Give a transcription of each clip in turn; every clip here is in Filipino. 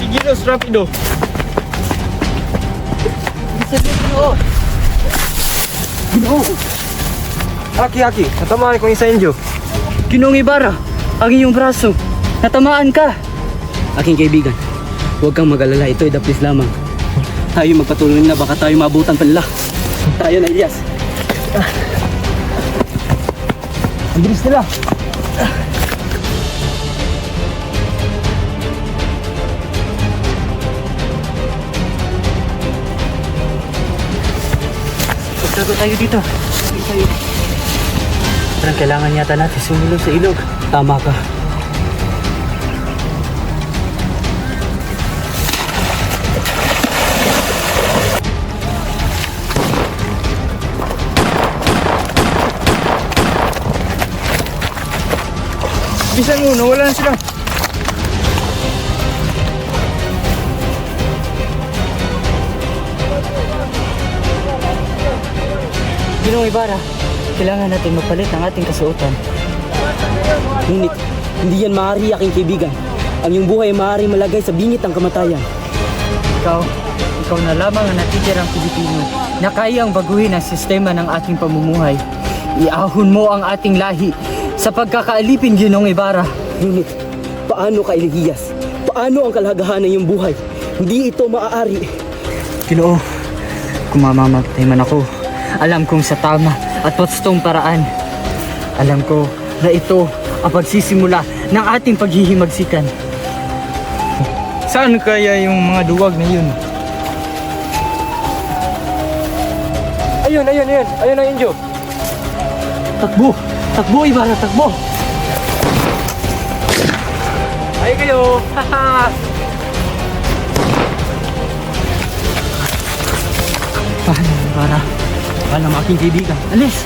Sigilos, rapido. Aki, natamaan ko isa inyo. Ginoong Ibarra, ang iyong braso. Natamaan ka. Aking kaibigan, huwag kang mag-alala. Ito'y daplis lamang. Tayo magpatuloy na, baka tayo maabutan pa nila. Tayo na, Elias. Ang bilis nila. Pagtago tayo dito. Parang kailangan yata natin sumulong sa ilog. Tama ka. Bisan mo, nawala na sila. Ginoong Ibarra, kailangan natin magpalit ng ating kasuotan. Ngunit, hindi yan maaari, aking kaibigan. Ang iyong buhay ay maaaring malagay sa bingit ng kamatayan. Ikaw na lamang ang natitirang Pilipino na kayang baguhin ang sistema ng ating pamumuhay. Iahon mo ang ating lahi sa pagkakaalipin, Ginoong Ibarra. Ngunit, paano ka, Elias? Paano ang kalagahan ng iyong buhay? Hindi ito maaari. Ginoo, kung mamamatay man ako, alam kong sa tama at wastong paraan. Alam ko na ito ang pagsisimula ng ating paghihimagsikan. Saan kaya yung mga duwag na yun? Ayun. Ayun ang inyo. Takbo, Ibarra, takbo! Ay kayo. Haha. Paano, Ibarra? Paano ang aking kaibigan? Alis!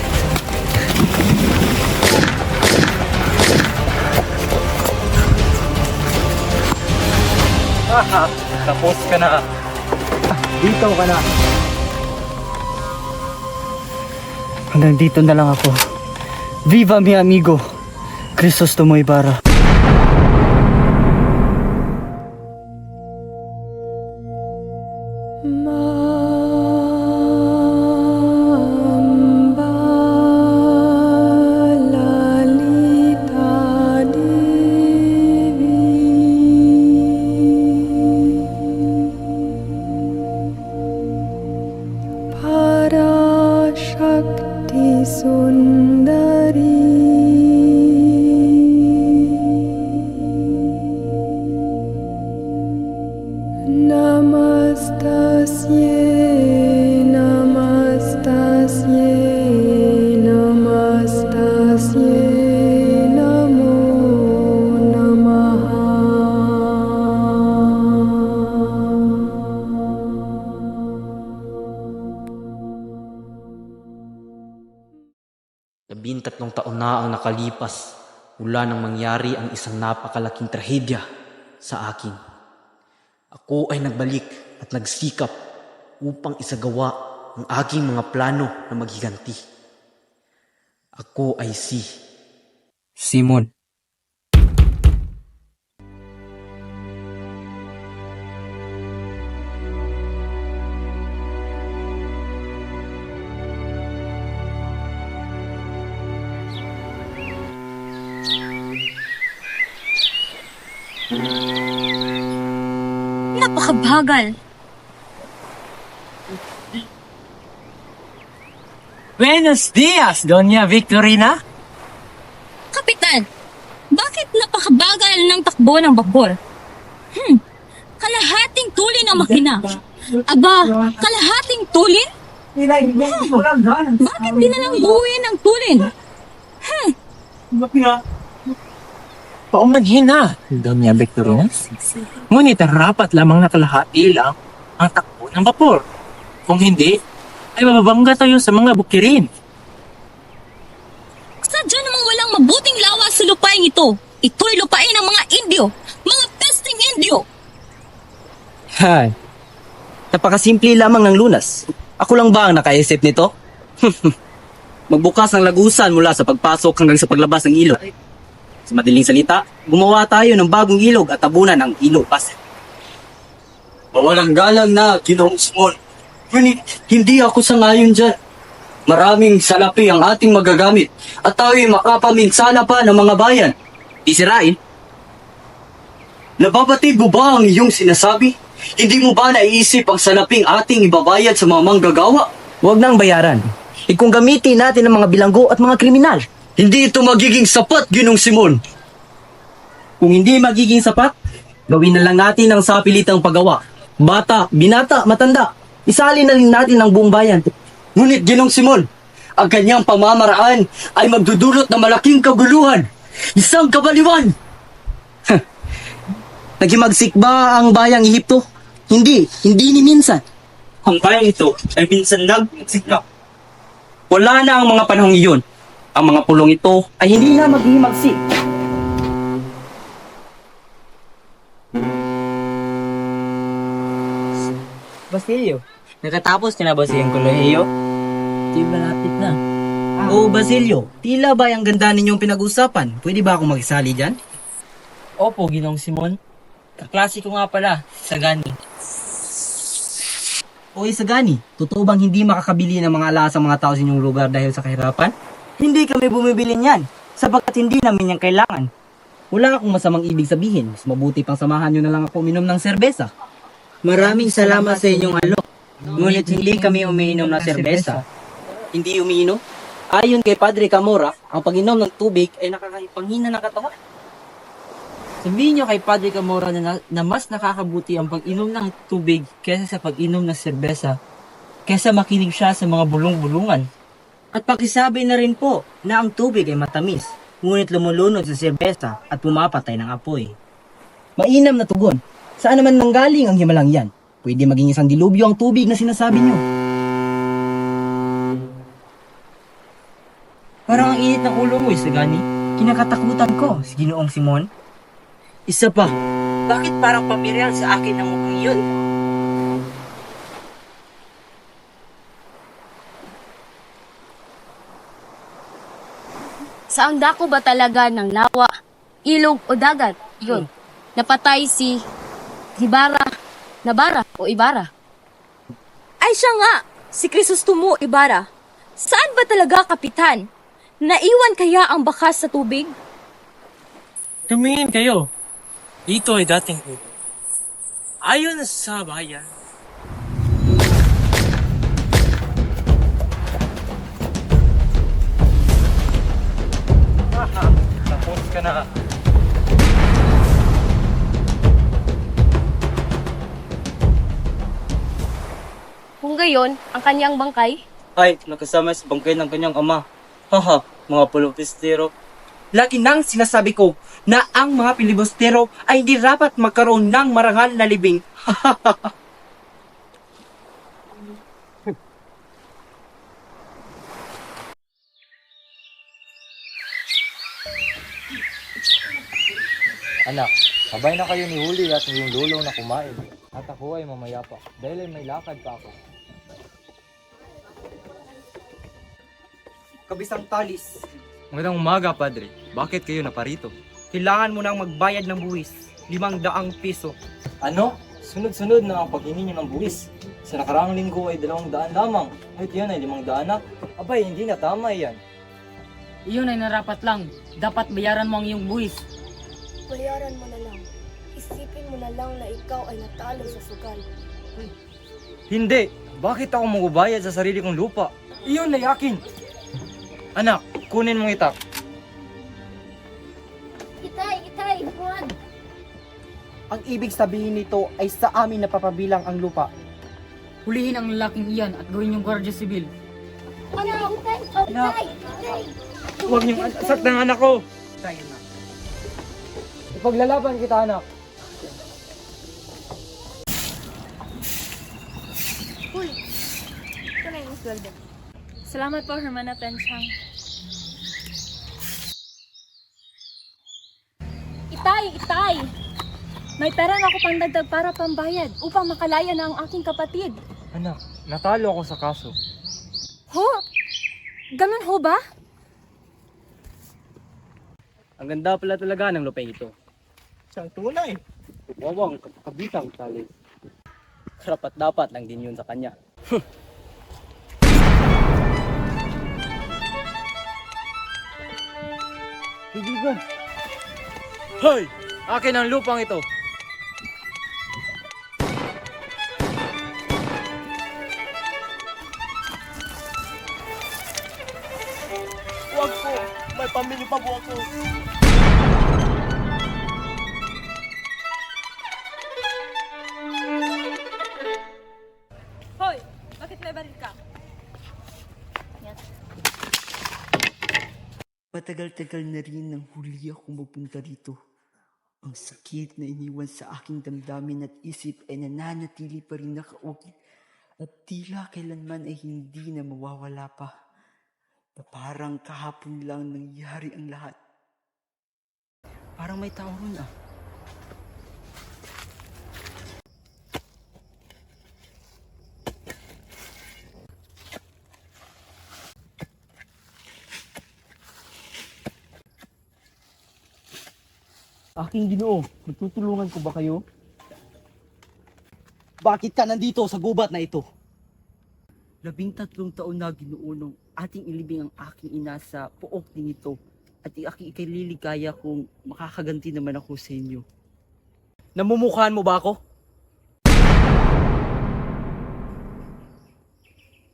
Tapos ka na. Dito ka na. Hanggang dito na lang ako. Viva mi amigo, Crisostomo Ibarra. Tatlong taon na ang nakalipas mula nang mangyari ang isang napakalaking trahedya sa akin. Ako ay nagbalik at nagsikap upang isagawa ang aking mga plano na maghiganti. Ako ay si Simon. Napakabagal. Buenos dias, Doña Victorina. Kapitan, bakit napakabagal ng takbo ng vapor? Kalahating tulin ang makina. Aba, kalahating tulin? Bakit di na lang buuin ang tulin? Paumanhin na, Doña Victorina. Ngunit rapat lamang na kalahati lang ang takbo ng vapor. Kung hindi, ay mababangga tayo sa mga bukirin. Sadya namang walang mabuting lawas sa lupain ito. Ito'y lupain ng mga Indio. Mga pesting Indio. Hay, napakasimple lamang ng lunas. Ako lang ba ang nakaisip nito? Magbukas ang lagusan mula sa pagpasok hanggang sa paglabas ng ilog. Sa madaling salita, gumawa tayo ng bagong ilog at tabunan ng ilog paset. Mawalang galang na, Ginoong Simon. Ngunit hindi ako sangayon dyan. Maraming salapi ang ating magagamit at tayo'y makapaminsala pa ng mga bayan. Isirain? Nababatid mo ba ang iyong sinasabi? Hindi mo ba naiisip ang salaping ating ibabayad sa mga manggagawa? Huwag nang bayaran. Kung gamitin natin ang mga bilanggo at mga kriminal. Hindi ito magiging sapat, Ginoong Simon. Kung hindi magiging sapat, gawin na lang natin ang sapilitang paggawa. Bata, binata, matanda. Isali na rin natin ang buong bayan. Ngunit, Ginoong Simon, ang kanyang pamamaraan ay magdudulot ng malaking kaguluhan. Isang kabaliwan! Naghimagsik ba ang bayang Ehipto? Hindi ni minsan. Ang bayang ito ay minsan nagsikap. Wala na ang mga panahong iyon. Ang mga pulong ito Ay hindi na maghihimagsik. Basilio, nakatapos ka na ba siyang kolehiyo? Di malapit na. Oo, Basilio. Tila ba ang ganda ninyong pinag-usapan? Pwede ba akong magsali dyan? Opo, Ginong Simon. Kaklase ko nga pala, Sagani. Oy, Sagani, totoo bang hindi makakabili ng mga alahas ang mga tao sa inyong lugar dahil sa kahirapan? Hindi kami bumibili niyan, sapagkat hindi namin yan kailangan. Wala akong masamang ibig sabihin, mas mabuti pang samahan nyo na lang ako uminom ng serbesa. Maraming salamat sa inyong alok, ngunit hindi kami umiinom ng serbesa. Hindi umiinom? Ayon kay Padre Camora, ang pag-inom ng tubig ay nakakapanghina ng katawan. Sabihin niyo kay Padre Camora na mas nakakabuti ang pag-inom ng tubig kaysa sa pag-inom ng serbesa, kaysa makinig siya sa mga bulong-bulungan. At pakisabi na rin po na ang tubig ay matamis, ngunit lumulunod sa serbesa at pumapatay ng apoy. Mainam na tugon. Saan naman nanggaling ang himalang yan? Pwede maging isang dilubyo ang tubig na sinasabi nyo. Parang ang init ng ulo mo, Sagani. Kinakatakutan ko, si Ginoong Simon. Isa pa, bakit parang pamilyar sa akin ang mukhang yun? Saang dako ba talaga ng lawa, ilog o dagat? Yun. Napatay si Nabara o Ibarra. Ay siya nga, si Crisostomo Ibarra. Saan ba talaga, Kapitan? Naiwan kaya ang bakas sa tubig? Tumingin kayo. Dito ay dating ulo. Ayon sa bayan, Tapos ka na. Kung gayon, ang kanyang bangkay, Ay, nakasama sa bangkay ng kanyang ama. Haha, mga pulopistero. Lagi nang sinasabi ko na ang mga pilibustero ay hindi dapat magkaroon ng marangal na libing. Anak, sabay na kayo ni Huli at yung lulong na kumain. At ako ay mamaya pa, dahil ay may lakad pa ako. Kabisang talis, Magandang umaga, Padre. Bakit kayo naparito? kailangan mo nang magbayad ng buwis, 500 piso. Ano? Sunod-sunod na ang paghingi niyo ng buwis. Sa nakaraang linggo ay 200 lamang. At yan ay 500 na. Abay, hindi na tama yan. Iyon ay narapat lang. Dapat bayaran mo ang iyong buwis. Bayaran mo na lang. Isipin mo na lang na ikaw ay natalo sa sugal. Hindi! Bakit ako magbabayad sa sarili kong lupa? Iyon ay akin! Anak, kunin mong itak. Itay, huwag! Ang ibig sabihin nito ay sa amin napapabilang ang lupa. Hulihin ang lalaking iyan at gawin yung gwardiya sibil. Itay! Huwag niyong saktan ang anak ko! Ipaglalaban kita, anak. Uy! Ito na yung sweldo. Salamat po, Hermana Penchang. Itay! May pera na ako pang dagdag para pambayad upang makalaya na ang aking kapatid. Anak, natalo ako sa kaso. Ho? Ganun ho ba? Ang ganda pala talaga ng lupa ito. siyang tunay. Wawang kabitang talis. Karapat-dapat lang din yun sa kanya. Kaibigan! Hoy! Akin ang lupang ito. Huwag po! May pamilya pa po ako! Hoy! Bakit may baril ka? Matagal-tagal na rin nang huli ako mapunta rito. Ang sakit na iniwan sa aking damdamin at isip ay nananatili pa rin nakaukit at tila kailanman ay hindi na mawawala pa. Na parang kahapon lang nangyari ang lahat. Parang may tao ron ah. Aking Ginoo, magtutulungan ko ba kayo? Bakit ka nandito sa gubat na ito? 13 taon na ginuunong ating ilibing ang aking ina sa pook din ito at aking ikaliligaya kung makakaganti naman ako sa inyo. Namumukhaan mo ba ako?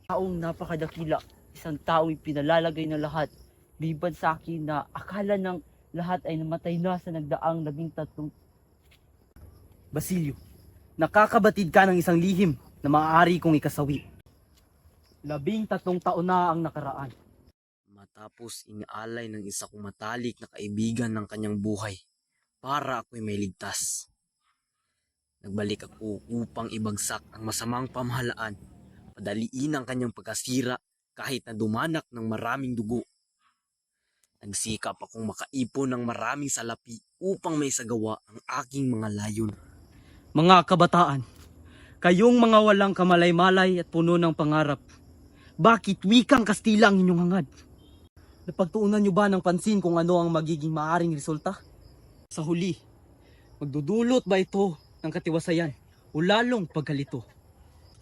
Taong napakadakila, isang taong pinalalagay ng lahat, liban sa akin na akala ng lahat ay namatay na sa nagdaang 13. Basilio, nakakabatid ka ng isang lihim na maaari kong ikasawi. 13 taon na ang nakaraan. Matapos inaalay ng isa kong matalik na kaibigan ng kanyang buhay para ako'y may ligtas. Nagbalik ako upang ibagsak ang masamang pamahalaan, padaliin ang kanyang pagkasira kahit na dumanak ng maraming dugo. Nagsikap akong makaipon ng maraming salapi upang may sagawa ang aking mga layon. Mga kabataan, kayong mga walang kamalay-malay at puno ng pangarap, bakit wikang Kastila ang inyong hangad? Napagtuunan nyo ba ng pansin kung ano ang magiging maaring resulta? Sa huli, magdudulot ba ito ng katiwasayan o lalong pagkalito?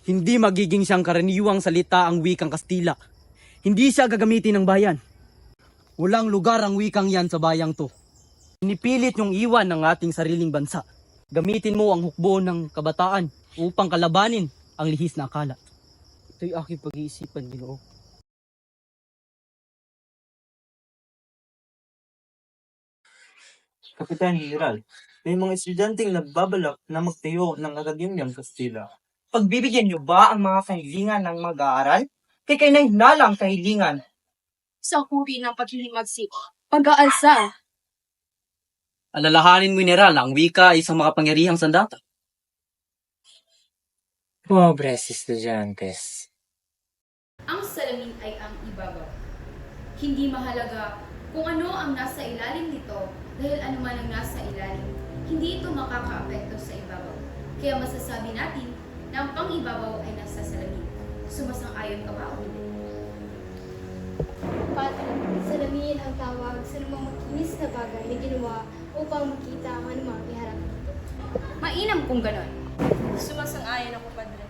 Hindi magiging siyang karaniwang salita ang wikang Kastila. Hindi siya gagamitin ng bayan. Walang lugar ang wikang yan sa bayang to. Pinipilit yung iwan ng ating sariling bansa. Gamitin mo ang hukbo ng kabataan upang kalabanin ang lihis na akala. Ito'y aking pag-iisipan, Ginoo. Kapitan General, may mga estudyanteng nagbabalak na magtayo ng Akademyang Kastila. Pagbibigyan niyo ba ang mga kahilingan ng mag-aaral? Kay kainahinalang kahilingan. Sa huri ng paghihimagsik, pag-aalsa. Alalahanin mo, General, na ang wika ay isang makapangyarihang sandata. Pobres estudyantes. Ang salamin ay ang ibabaw. Hindi mahalaga kung ano ang nasa ilalim nito dahil anuman ang nasa ilalim, hindi ito makakaapekto sa ibabaw. Kaya masasabi natin na ang pang-ibabaw ay nasa salamin. Sumasang-ayon ka ba o hindi? Padre, salamin ang tawag sa namang makinis na bagay na ginawa upang makita ang anumang iharap dito. Mainam kung ganon. Sumasang-ayon ako, Padre.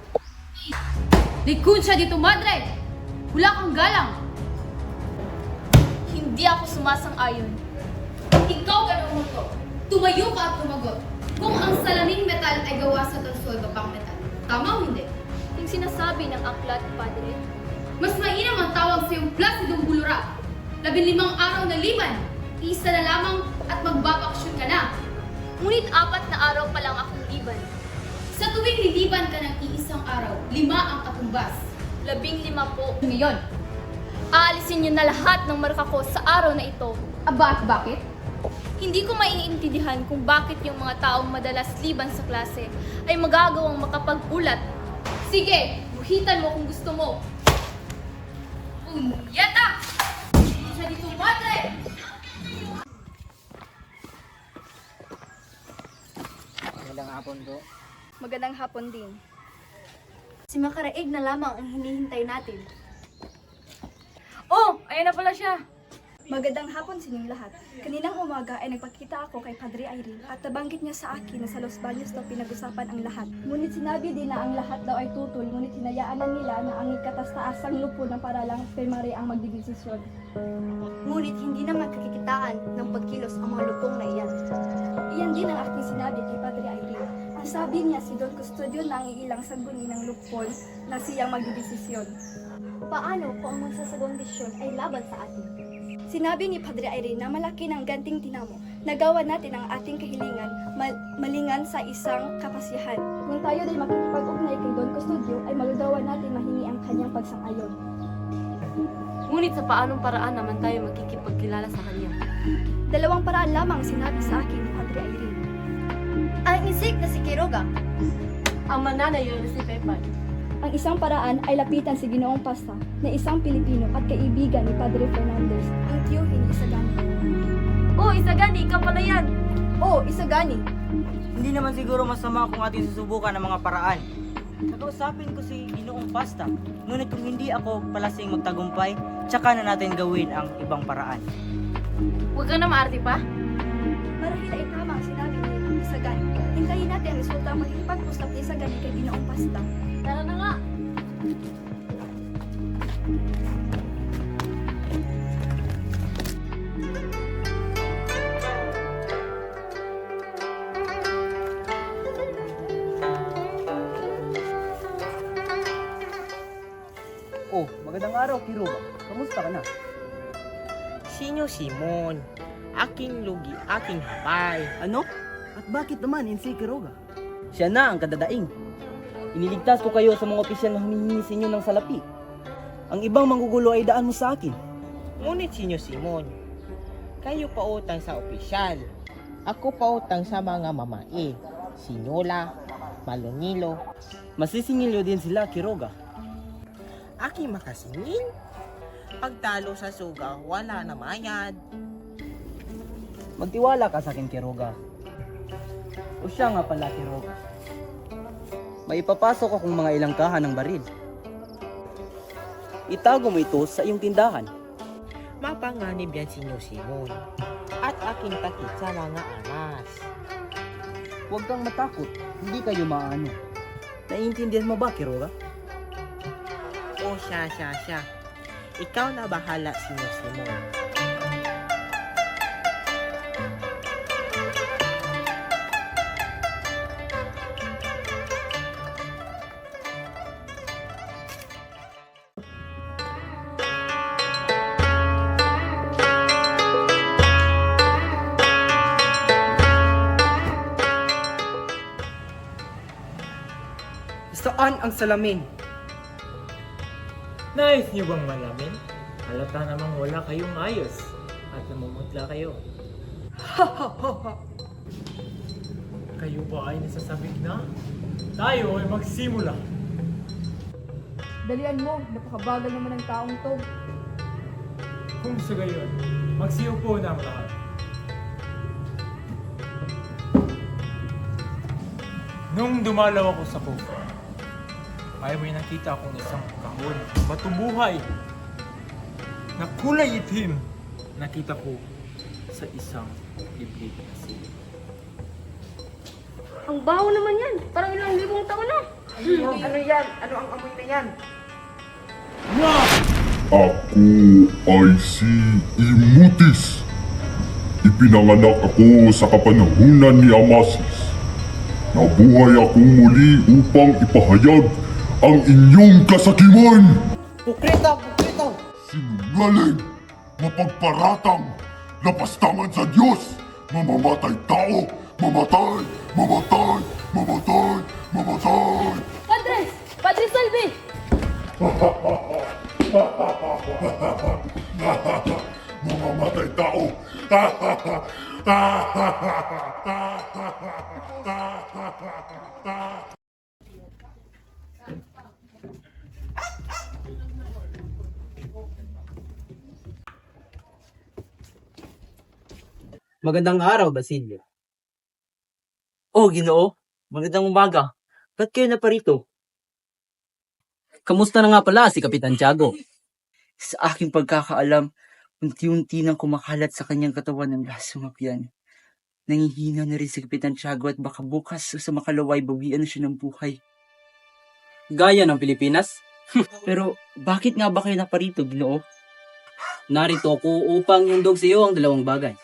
Likod siya dito, Madre! Wala kang galang! Hindi ako sumasang-ayon. Ikaw ganun mo to. Tumayo ka at tumagot. Kung ang salaming metal ay gawa sa tansolba pang metal. Tama o hindi? Yung sinasabi ng aklat, Padre, Mas mainam ang tawag sa iyong plasidong bulura. 15 araw na liban, isa na lamang at magbabaksyon ka na. ngunit 4 na araw pa lang akong liban. Sa tuwing liliban ka ng iisang araw, 5 ang katumbas. 15 po. Ngayon, Aalisin niyo na lahat ng marka ko sa araw na ito. aba at bakit? Hindi ko maiintindihan kung bakit yung mga taong madalas liban sa klase ay magagawang makapag-ulat. Sige, buhitan mo kung gusto mo. Unyata! Sa dito, Madre! Magandang hapon din. Si Makaraig na lamang ang hinihintay natin. Oh, ayan na pala siya. Magandang hapon sa inyong lahat. Kaninang umaga ay nagpakita ako kay Padre Irene at nabanggit niya sa akin na sa Los Baños daw pinag-usapan ang lahat. Ngunit sinabi din na ang lahat daw ay tutol, ngunit hinayaan na nila na ang ikataas-taasang lupo ng paralang Femare ang magdidesisyon. Ngunit hindi naman kakikitaan ng pagkilos ang mga lupong na iyan. Iyan din ang aking sinabi kay Padre Irene. Ang sabi niya si Don Custodio na ang ilang sangguni ng lupon na siyang magdidesisyon. Paano kung ang magsasagawang desisyon ay laban sa atin? Sinabi ni Padre Irene na malaki ng ganting tinamo. Nagawa natin ang ating kahilingan malingan sa isang kapasyahan. Kung tayo din makikipag-ugnay kay Don Custodio ay magagawa natin mahingi ang kanyang pagsang-ayon. Ngunit sa paanong paraan naman tayo magkikipagkilala sa kanya? Dalawang paraan lamang sinabi sa akin ni Padre Irene. Ang isig na si Quiroga. Ang mananayo na si Pepan. Ang isang paraan ay lapitan si Ginoong Pasta na isang Pilipino at kaibigan ni Padre Fernandez, ang tiyuhin ni Isagani. Oh, Isagani, ikaw pala yan! Oh, Isagani! Hindi naman siguro masama kung ating susubukan ng mga paraan. Nakausapin ko si Ginoong Pasta, ngunit kung hindi ako palasing magtagumpay, tsaka na natin gawin ang ibang paraan. Huwag ka na maarte pa? Marahil ay tama ang sinabi ni Isagani. Hintayin natin ang resulta ang makikipag-usap ni Isagani kay Ginoong Pasta. Tara na nga! Oh, magandang araw, Quiroga. Kamusta ka na? Sinyo Simon, aking lugi, aking hapay. Ano? At bakit naman si Quiroga? Siya na ang kadadaing. Iniligtas ko kayo sa mga opisyal na humihingi sa inyo ng salapi. Ang ibang manggugulo ay daan mo sa akin. Ngunit Sinyo Simon, kayo pautang sa opisyal. Ako pautang sa mga mamae. Sinyola, Malonilo. Masisingilyo din sila, Quiroga. Aking makasingin? Pagtalo sa suga, wala na mayad. Magtiwala ka sa akin, Quiroga. O siya nga pala, Quiroga. May ipapasok akong mga ilang kahan ng baril. Itago mo ito sa iyong tindahan. Mapanganib yan Sinyo Simon. At aking takit sa mga amas. Huwag kang matakot, hindi kayo maano. Naiintindihan mo ba, Quiroga? O siya. Ikaw na bahala, Sinyo Simon. Saan ang salamin? Nais niyo bang malamin? Halata namang wala kayong ayos at namumutla kayo. Kayo ba ay nasasabik na? Tayo ay magsimula. Dalian mo, napakabagal naman ng taong to. Kung sa gayon, magsiupo na ang lahat. Nung dumalaw ako sa kufa, ay may nakita akong isang kahon, matubuhay, na kulay itim. Nakita ko sa isang liblib na silid. Ang baho naman yan! Parang ilang libong taon na! Ano yan? Ano ang amoy na yan? Ako ay si Imutis. Ipinanganak ako sa kapanahunan ni Amasis. Nabuhay akong muli upang ipahayag ang inyong kasakiman! Pukrito! Sinungaling! Mapagparatang! Lapastangan sa Diyos! Mamamatay tao! Mamatay! Padre Salvi! Mamamatay tao! Magandang araw, Basilio. Oh, Ginoo, magandang umaga. Ba't kayo na parito? Kamusta na nga pala si Kapitan Tiago? Sa aking pagkakaalam, Unti-unti nang kumakalat sa kanyang katawan ng lasong apyan. Nangihina na rin si Kapitan Tiago at baka bukas o sa makalaway bawian na siya ng buhay. Gaya ng Pilipinas? Pero bakit nga ba kayo naparito, Ginoo? Narito ako upang iundog sa iyo ang dalawang bagay.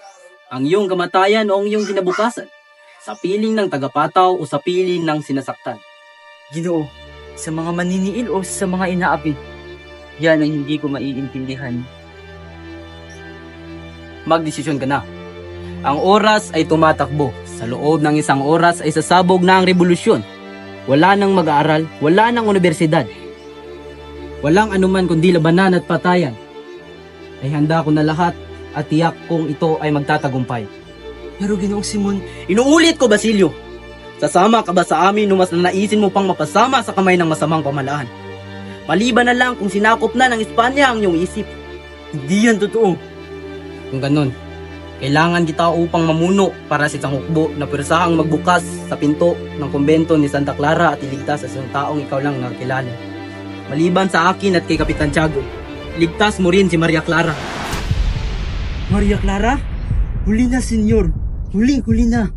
Ang iyong kamatayan o ang iyong kinabukasan. Sa piling ng tagapataw o sa piling ng sinasaktan. Ginoo, sa mga maniniil o sa mga inaapi? Yan ang hindi ko maiintindihan. Magdesisyon ka na. Ang oras ay tumatakbo. Sa loob ng isang oras ay sasabog na ang revolusyon. Wala nang mag-aaral, wala nang universidad. Walang anuman kundi labanan at patayan. Ay handa ko na lahat at tiyak kong ito ay magtatagumpay. Pero Ginoong Simon, inuulit ko, Basilio. Sasama ka ba sa amin o mas nanaisin mo pang mapasama sa kamay ng masamang pamalaan? Maliban na lang kung sinakop na ng Espanya ang iyong isip. Hindi yan totoo. Kung ganun, kailangan kita upang mamuno para sa isang hukbo na pwersahang magbukas sa pinto ng kumbento ni Santa Clara at iligtas sa isang taong ikaw lang nakilala. Maliban sa akin at kay Kapitan Tiago, ligtas mo rin si Maria Clara. Maria Clara? Huli na, senyor. Huli na.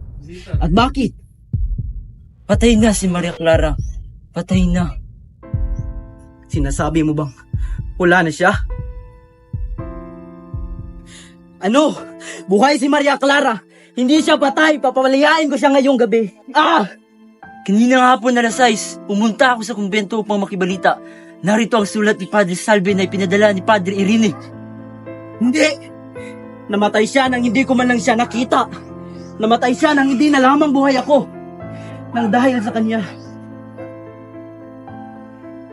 At bakit? Patay na si Maria Clara. Patay na. Sinasabi mo bang wala na siya? Ano? Buhay si Maria Clara! Hindi siya patay! Papawalayain ko siya ngayong gabi! Ah! Kanina nga po na alas 6, pumunta ako sa kumbento upang makibalita. Narito ang sulat ni Padre Salve na ipinadala ni Padre Irene. Hindi! Namatay siya nang hindi ko man lang siya nakita. Namatay siya nang hindi na lamang buhay ako. Nang dahil sa kanya.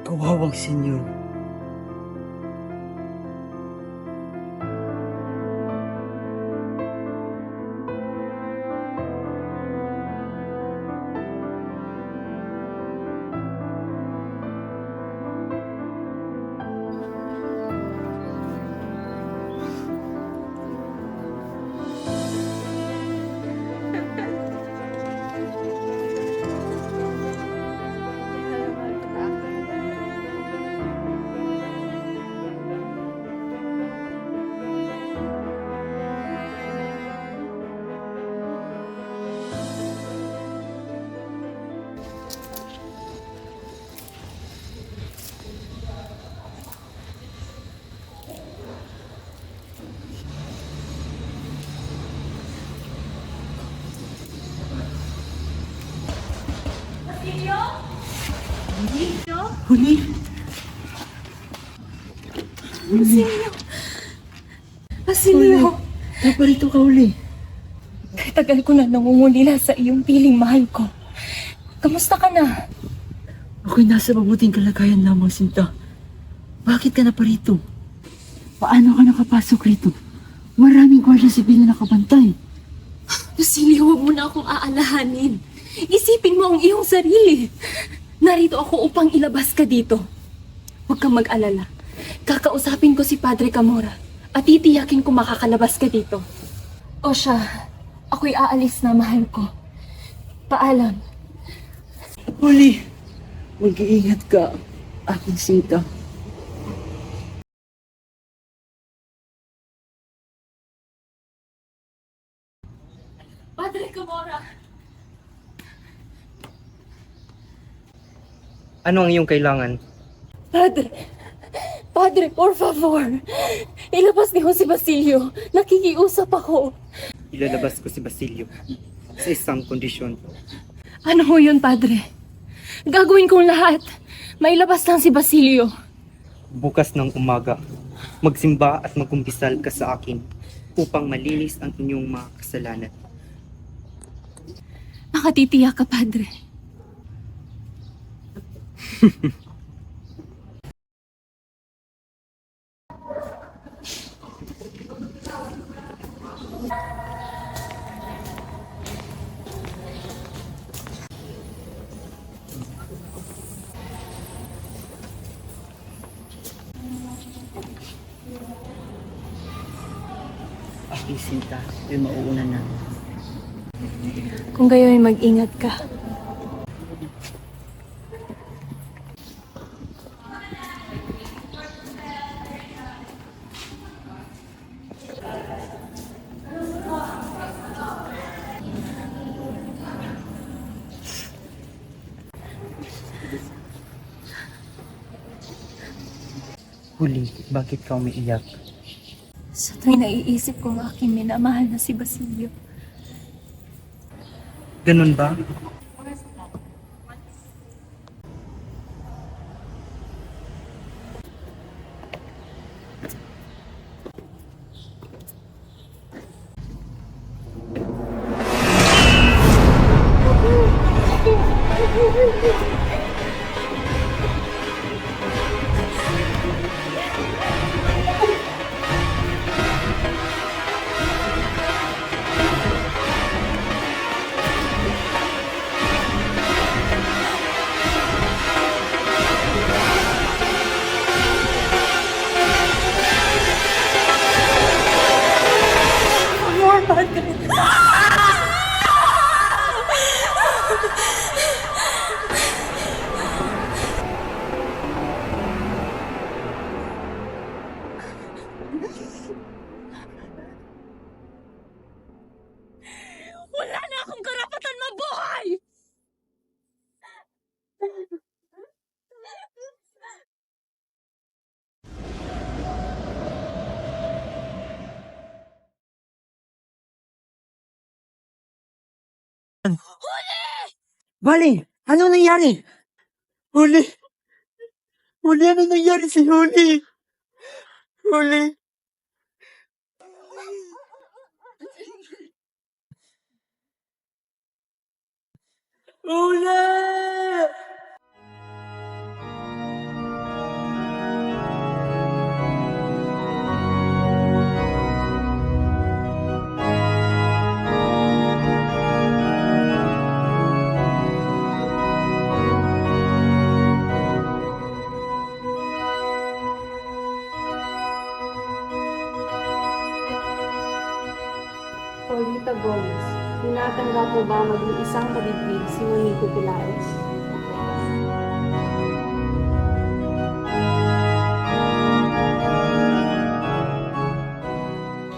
Kawawang senyor. Huli! Basilio! Naparito ka uli. Tagal ko na nangungulila sa iyong piling mahal ko. Kamusta ka na? Ako'y nasa mabuting kalagayan lamang, Sinta. Bakit ka naparito? Paano ka nakapasok rito? Maraming gwardiya sibil na nakabantay. Basilio, huwag mo na akong aalahanin. Isipin mo ang iyong sarili. Narito ako upang ilabas ka dito. Huwag kang mag-alala. Kakausapin ko si Padre Camora at titiyakin kung makakalabas ka dito. O siya, ako'y aalis na, mahal ko. Paalam. Huli! Mag-iingat ka, aking Sinta. Padre Camora! Ano ang iyong kailangan? Padre, por favor. Ilabas niyo si Basilio. Nakikiusap ako. Ilalabas ko si Basilio sa isang kondisyon. Ano ho yun, Padre? Gagawin kong lahat. Mailabas lang si Basilio. Bukas ng umaga, magsimba at magkumpisal ka sa akin upang malinis ang inyong mga kasalanan. Nakatitiyak ka, Padre. Aking Sinta, ay mauuna na. Kung gayon, mag-ingat ka. Huli, bakit ka umiiyak? Sa tuwing naiisip ko ang aking minamahal na si Basilio. Ganun ba? Wala na akong karapatan mabuhay! Bali, ano nangyari? Huli! Huli, ano nangyari si Huli? Huli! Huli! Paulita Gomez, tinatanggap mo ba maging isang kadibdib si Juanito Pilares?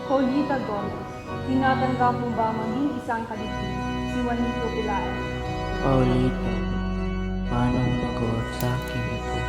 Paulita Gomez, tinatanggap mo ba maging isang kadibdib si Juanito Pilares? Paulita, paano mo nagawa sa akin ito?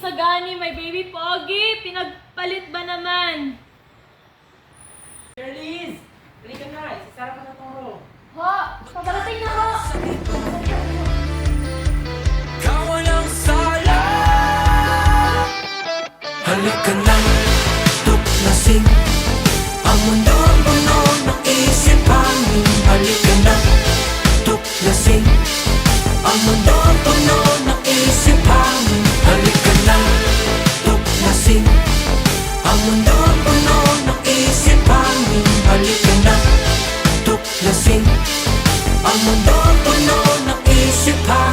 Sagani, my baby Pogi! Pinagpalit ba naman? Charlize! Halika na, isasara ka na itong room. Ho! Pabarating na ho! Kawalang sala. Halika na, tuklasin ang mundo puno ng isipan. Halika na, tuklasin ang mundo puno ng isipan. Halika na, tuklasin ang mundo puno ng isipan. Halika na, tuklasin ang mundo puno ng isipan.